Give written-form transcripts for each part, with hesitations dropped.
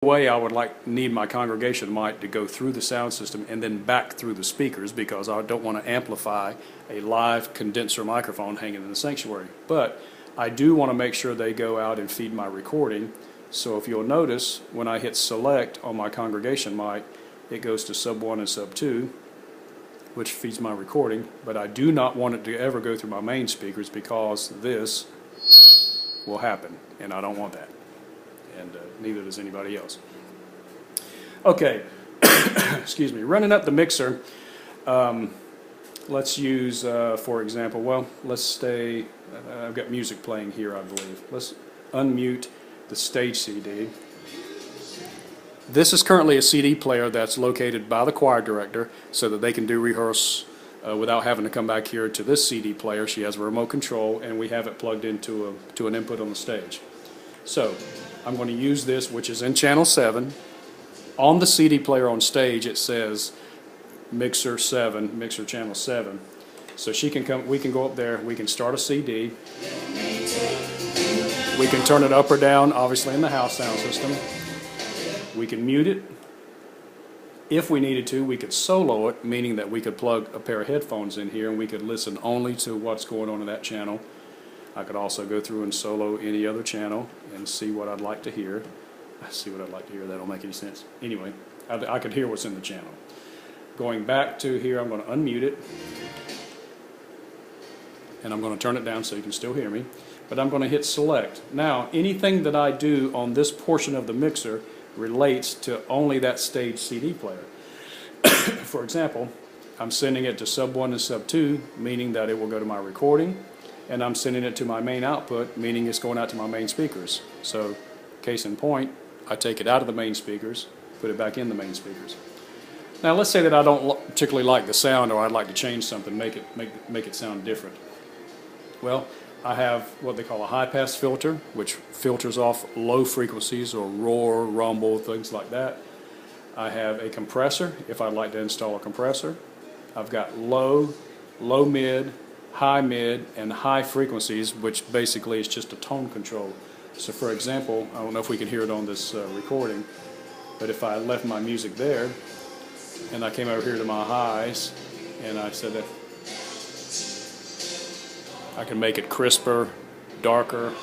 way I would need my congregation mic to go through the sound system and then back through the speakers, because I don't want to amplify a live condenser microphone hanging in the sanctuary. But I do want to make sure they go out and feed my recording. So if you'll notice, when I hit select on my congregation mic, it goes to sub 1 and sub 2, which feeds my recording. But I do not want it to ever go through my main speakers, because this will happen, and I don't want that. And neither does anybody else. Okay, excuse me, running up the mixer, let's use, for example, well, let's stay, I've got music playing here, I believe. Let's unmute the stage CD. This is currently a CD player that's located by the choir director so that they can do rehearse without having to come back here to this CD player. She has a remote control, and we have it plugged into an input on the stage. So I'm going to use this, which is in channel 7. On the CD player on stage, it says mixer 7, mixer channel 7. So she can come, we can go up there, we can start a CD. We can turn it up or down, obviously in the house sound system. We can mute it. If we needed to, we could solo it, meaning that we could plug a pair of headphones in here and we could listen only to what's going on in that channel. I could also go through and solo any other channel and see what I'd like to hear. See what I'd like to hear. That don't make any sense. Anyway, I could hear what's in the channel. Going back to here, I'm going to unmute it. And I'm going to turn it down so you can still hear me. But I'm going to hit select. Now, anything that I do on this portion of the mixer relates to only that stage CD player. For example, I'm sending it to sub 1 and sub 2, meaning that it will go to my recording. And I'm sending it to my main output, meaning it's going out to my main speakers. So, case in point, I take it out of the main speakers, put it back in the main speakers. Now, let's say that I don't particularly like the sound, or I'd like to change something, make it sound different. Well, I have what they call a high-pass filter, which filters off low frequencies or roar, rumble, things like that. I have a compressor, if I'd like to install a compressor. I've got low, mid, high mid, and high frequencies, which basically is just a tone control. So for example, I don't know if we can hear it on this recording, but if I left my music there and I came over here to my highs and I said that I can make it crisper, darker.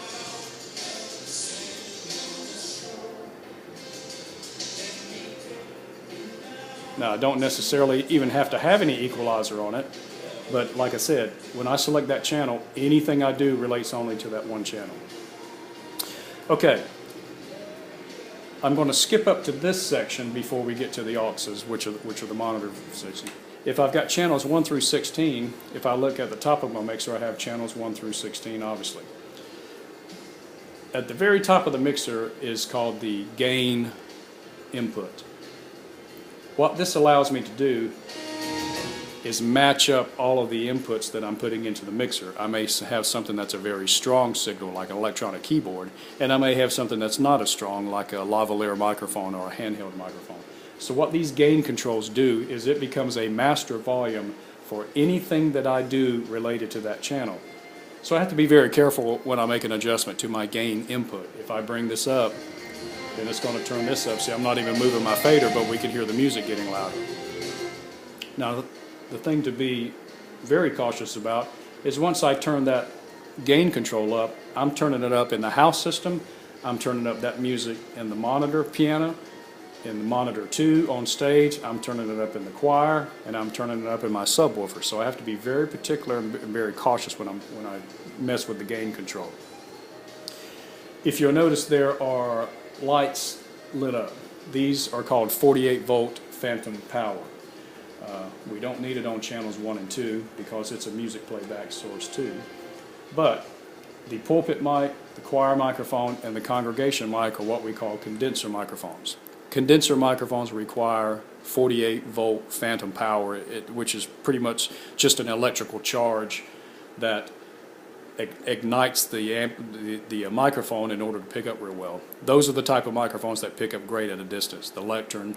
Now, I don't necessarily even have to have any equalizer on it. But like I said, when I select that channel, anything I do relates only to that one channel. Okay, I'm going to skip up to this section before we get to the auxes, which are the monitor section. If I've got channels 1 through 16, if I look at the top of my mixer, I have channels 1 through 16, obviously. At the very top of the mixer is called the gain input. What this allows me to do is match up all of the inputs that I'm putting into the mixer. I may have something that's a very strong signal, like an electronic keyboard, and I may have something that's not as strong, like a lavalier microphone or a handheld microphone. So what these gain controls do is it becomes a master volume for anything that I do related to that channel. So I have to be very careful when I make an adjustment to my gain input. If I bring this up, then it's going to turn this up. See, I'm not even moving my fader, but we can hear the music getting louder. Now, the thing to be very cautious about is once I turn that gain control up, I'm turning it up in the house system, I'm turning up that music in the monitor piano, in the monitor 2 on stage, I'm turning it up in the choir, and I'm turning it up in my subwoofer. So I have to be very particular and very cautious when I mess with the gain control. If you'll notice, there are lights lit up. These are called 48 volt phantom power. We don't need it on channels 1 and 2 because it's a music playback source too. But the pulpit mic, the choir microphone, and the congregation mic are what we call condenser microphones. Condenser microphones require 48 volt phantom power, which is pretty much just an electrical charge that ignites the microphone in order to pick up real well. Those are the type of microphones that pick up great at a distance, the lectern,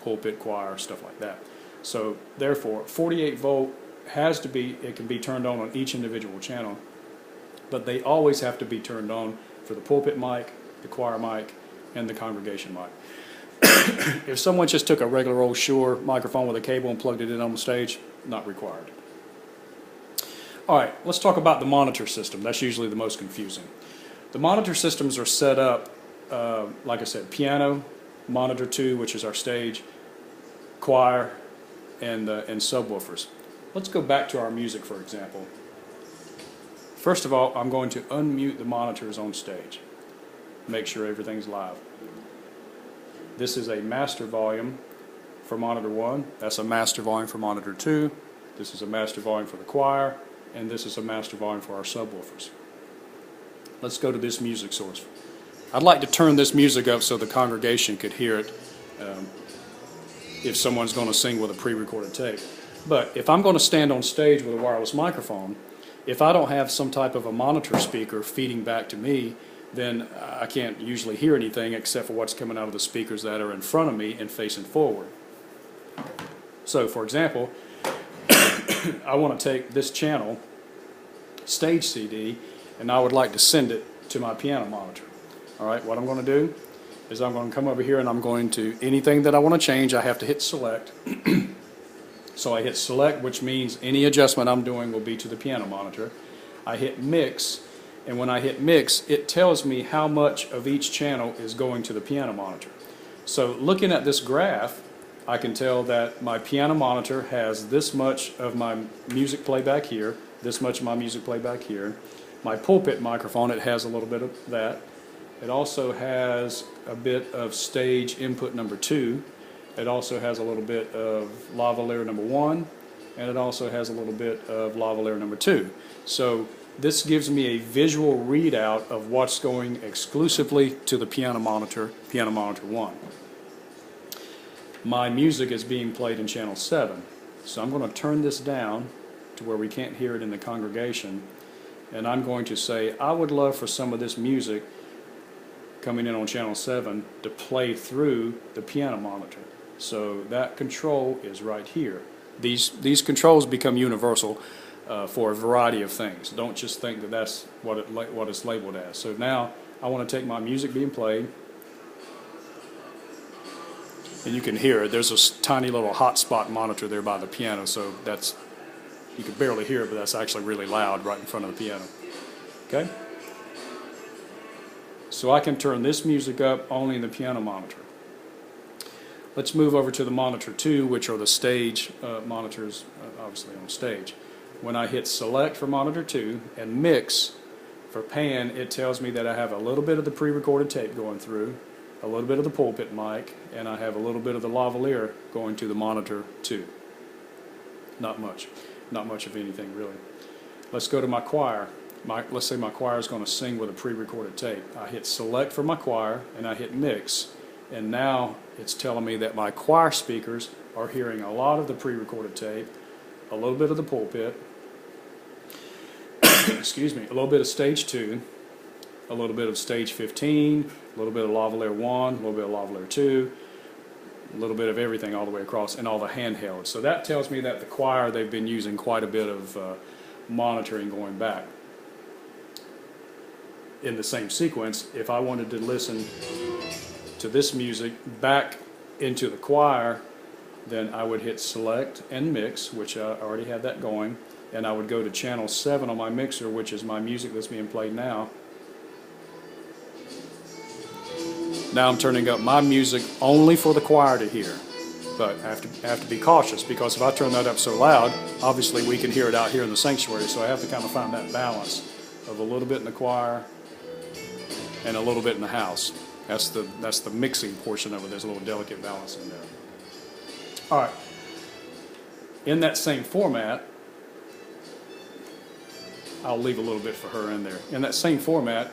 pulpit, choir, stuff like that. So therefore, 48 volt has to be, it can be turned on each individual channel, but they always have to be turned on for the pulpit mic, the choir mic, and the congregation mic. If someone just took a regular old Shure microphone with a cable and plugged it in on the stage, not required. All right, let's talk about the monitor system. That's usually the most confusing. The monitor systems are set up, like I said, piano, monitor 2, which is our stage, choir, and subwoofers. Let's go back to our music, for example. First of all, I'm going to unmute the monitors on stage. Make sure everything's live. This is a master volume for monitor 1. That's a master volume for monitor 2. This is a master volume for the choir. And this is a master volume for our subwoofers. Let's go to this music source. I'd like to turn this music up so the congregation could hear it if someone's going to sing with a pre-recorded tape. But if I'm going to stand on stage with a wireless microphone, if I don't have some type of a monitor speaker feeding back to me, then I can't usually hear anything except for what's coming out of the speakers that are in front of me and facing forward. So, for example, I want to take this channel, stage CD, and I would like to send it to my piano monitor. All right, what I'm going to do is I'm going to come over here and I'm going to, anything that I want to change, I have to hit select. So I hit select, which means any adjustment I'm doing will be to the piano monitor. I hit mix, and when I hit mix, it tells me how much of each channel is going to the piano monitor. So looking at this graph, I can tell that my piano monitor has this much of my music playback here, this much of my music playback here. My pulpit microphone, it has a little bit of that. It also has a bit of stage input number 2. It also has a little bit of lavalier number 1, and it also has a little bit of lavalier number 2. So this gives me a visual readout of what's going exclusively to the piano monitor 1. My music is being played in channel 7. So I'm going to turn this down to where we can't hear it in the congregation, and I'm going to say I would love for some of this music coming in on channel 7 to play through the piano monitor. So that control is right here. These controls become universal for a variety of things. Don't just think that that's what it's labeled as. So now I want to take my music being played, and you can hear it. There's a tiny little hotspot monitor there by the piano, so that's, you can barely hear it, but that's actually really loud right in front of the piano. Okay? So I can turn this music up only in the piano monitor. Let's move over to the monitor 2, which are the stage monitors, obviously on stage. When I hit select for monitor 2 and mix for pan, it tells me that I have a little bit of the pre-recorded tape going through, a little bit of the pulpit mic, and I have a little bit of the lavalier going to the monitor 2. Not much of anything really. Let's go to my choir. Let's say my choir is going to sing with a pre-recorded tape. I hit select for my choir and I hit mix, and now it's telling me that my choir speakers are hearing a lot of the pre-recorded tape, a little bit of the pulpit, excuse me, a little bit of stage 2, a little bit of stage 15, a little bit of lavalier 1, a little bit of lavalier 2, a little bit of everything all the way across, and all the handhelds. So that tells me that the choir, they've been using quite a bit of monitoring going back. In the same sequence, if I wanted to listen to this music back into the choir, then I would hit select and mix, which I already had that going, and I would go to channel 7 on my mixer, which is my music that's being played now. Now I'm turning up my music only for the choir to hear, but I have to be cautious, because if I turn that up so loud, obviously we can hear it out here in the sanctuary, so I have to kind of find that balance of a little bit in the choir and a little bit in the house. That's the mixing portion of it. There's a little delicate balance in there. All right. In that same format, I'll leave a little bit for her in there. In that same format,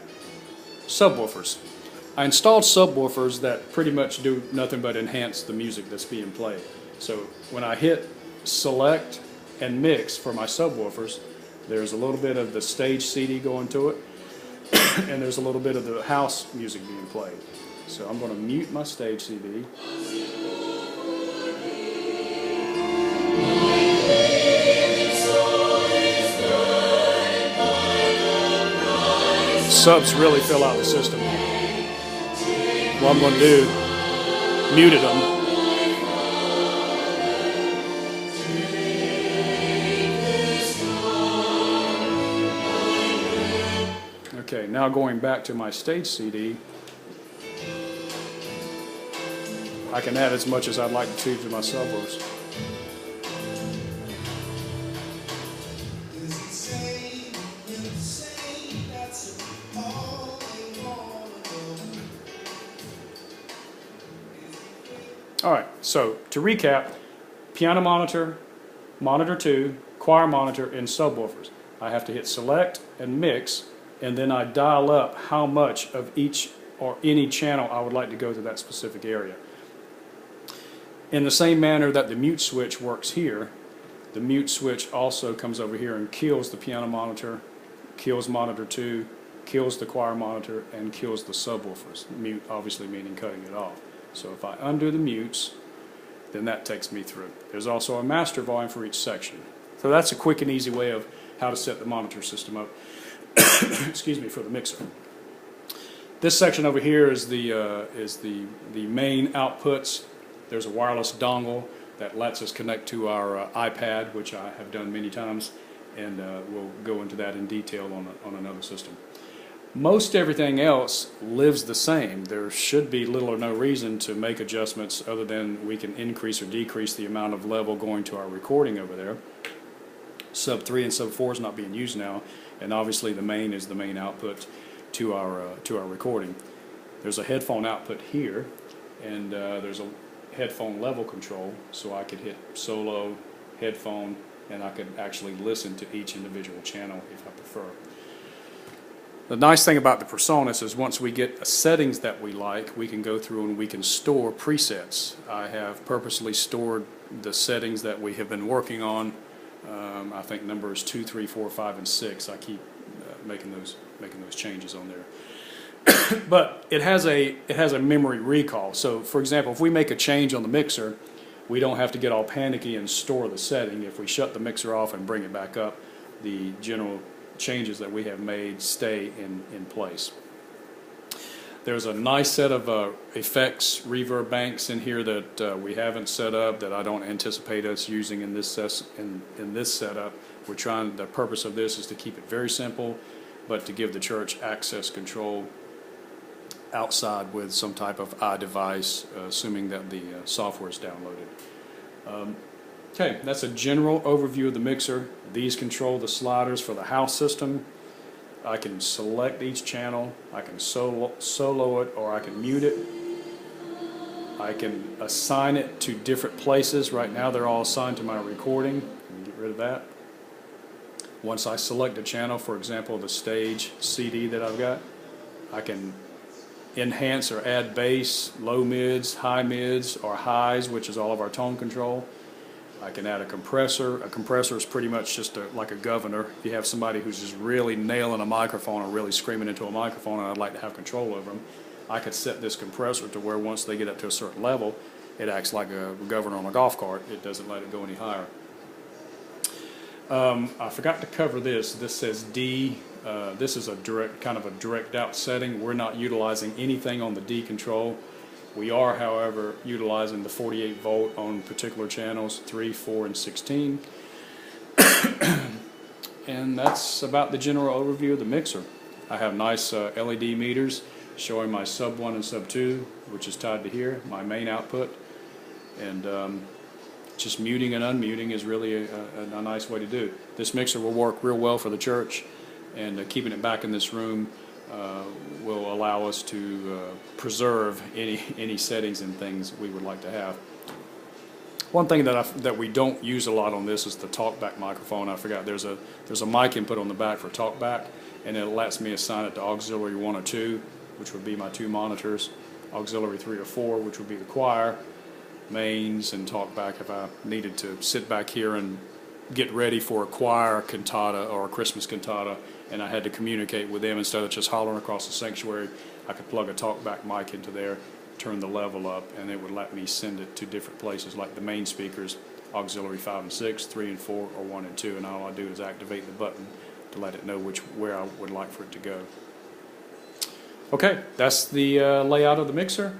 subwoofers. I installed subwoofers that pretty much do nothing but enhance the music that's being played. So when I hit select and mix for my subwoofers, there's a little bit of the stage CD going to it, and there's a little bit of the house music being played. So I'm going to mute my stage CD. Subs really fill out the system. What I'm going to do muted them. Okay, now going back to my stage CD, I can add as much as I'd like to my subwoofers. All right, so to recap, piano monitor, monitor 2, choir monitor, and subwoofers. I have to hit select and mix, and then I dial up how much of each or any channel I would like to go to that specific area. In the same manner that the mute switch works here, the mute switch also comes over here and kills the piano monitor, kills monitor 2, kills the choir monitor, and kills the subwoofers. Mute obviously meaning cutting it off. So if I undo the mutes, then that takes me through. There's also a master volume for each section. So that's a quick and easy way of how to set the monitor system up. Excuse me, for the mixer. This section over here is the main outputs. There's a wireless dongle that lets us connect to our iPad, which I have done many times, and we'll go into that in detail on another system. Most everything else lives the same. There should be little or no reason to make adjustments other than we can increase or decrease the amount of level going to our recording over there. Sub 3 and sub 4 is not being used now, and obviously the main is the main output to our recording. There's a headphone output here, and there's a headphone level control, so I could hit solo, headphone, and I could actually listen to each individual channel if I prefer. The nice thing about the Presonus is once we get settings that we like, we can go through and we can store presets. I have purposely stored the settings that we have been working on. I think numbers 2, 3, 4, 5, and 6. I keep making those changes on there. But it has a memory recall. So, for example, if we make a change on the mixer, we don't have to get all panicky and store the setting. If we shut the mixer off and bring it back up, the general changes that we have made stay in place. There's a nice set of effects, reverb banks in here that we haven't set up, that I don't anticipate us using in this setup. The purpose of this is to keep it very simple, but to give the church access control outside with some type of iDevice, assuming that the software is downloaded. Okay, that's a general overview of the mixer. These control the sliders for the house system. I can select each channel, I can solo it, or I can mute it. I can assign it to different places. Right now they're all assigned to my recording. Get rid of that. Once I select a channel, for example the stage CD that I've got, I can enhance or add bass, low mids, high mids, or highs, which is all of our tone control. I can add a compressor. A compressor is pretty much just like a governor. If you have somebody who's just really nailing a microphone or really screaming into a microphone and I'd like to have control over them, I could set this compressor to where once they get up to a certain level, it acts like a governor on a golf cart. It doesn't let it go any higher. I forgot to cover this. This says D. This is a kind of a direct out setting. We're not utilizing anything on the D control. We are, however, utilizing the 48 volt on particular channels, 3, 4, and 16. And that's about the general overview of the mixer. I have nice LED meters showing my sub 1 and sub 2, which is tied to here, my main output. And just muting and unmuting is really a nice way to do. This mixer will work real well for the church, and keeping it back in this room will allow us to preserve any settings and things we would like to have. One thing that we don't use a lot on this is the talkback microphone. I forgot there's a mic input on the back for talkback, and it lets me assign it to auxiliary 1 or 2, which would be my 2 monitors, auxiliary 3 or 4, which would be the choir, mains, and talkback if I needed to sit back here and get ready for a choir cantata or a Christmas cantata, and I had to communicate with them instead of just hollering across the sanctuary. I could plug a talkback mic into there, turn the level up, and it would let me send it to different places, like the main speakers, auxiliary 5 and 6, 3 and 4, or 1 and 2, and all I do is activate the button to let it know where I would like for it to go. Okay, that's the layout of the mixer.